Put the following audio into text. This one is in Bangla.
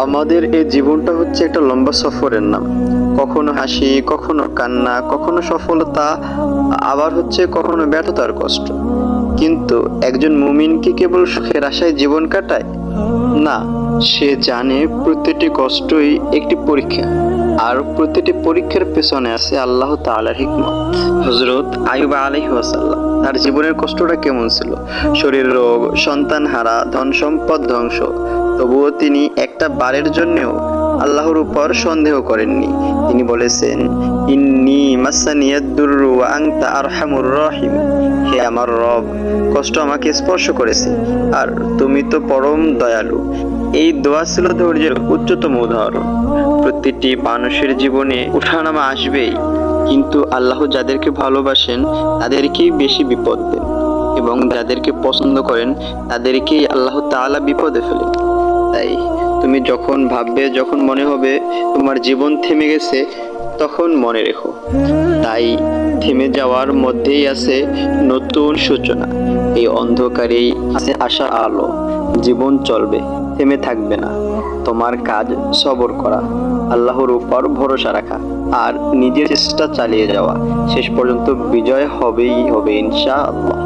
আমাদের এই জীবনটা হচ্ছে একটা লম্বা সফরের নাম। কখনো হাসি, কখনো কান্না, কখনো সফলতা, আবার হচ্ছে কখনো ব্যর্থতার কষ্ট। কিন্তু একজন মুমিন কি কেবল সুখের আশায় জীবন কাটায়? না, সে জানে প্রতিটি কষ্টই একটি পরীক্ষা, আর প্রতিটি পরীক্ষার পেছনে আছে আল্লাহ তাআলার হিকমত। হযরত আইয়ুব আলাইহিস সালাম, তার জীবনের কষ্টটা কেমন ছিল? শরীর রোগ, সন্তান হারা, ধন সম্পদ ধ্বংস, তবুও তিনি একটা বারের জন্যও আল্লাহর উপর সন্দেহ করেননি। তিনি বলেছেন, ইন্নী মাসানিয়াদ দুররু ওয়া আনতা আরহামুর রাহিম। হে আমার রব, কষ্ট আমাকে স্পর্শ করেছে, আর তুমি তো পরম দয়ালু। এই দোয়া ছিল ধৈর্যের উচ্চতম উদাহরণ। প্রতিটি মানুষের জীবনে ওঠানামা আসবেই, কিন্তু আল্লাহ যাদেরকে ভালোবাসেন তাদেরকেই বেশি বিপদ দেন, এবং যাদেরকে পছন্দ করেন তাদেরকেই আল্লাহ তাআলা বিপদে ফেলেন। তাই তুমি যখন ভাববে, যখন মনে হবে তোমার জীবন থেমে গেছে, তখন মনে রেখো, তাই থেমে যাওয়ার মধ্যেই আছে নতুন সূচনা। এই অন্ধকারেই আছে আশার আলো। জীবন চলবে, থেমে থাকবে না। তোমার কাজ সবর করা, আল্লাহর উপর ভরসা রাখা, আর নিজের চেষ্টা চালিয়ে যাওয়া। শেষ পর্যন্ত বিজয় হবেই হবে ইনশাআল্লাহ।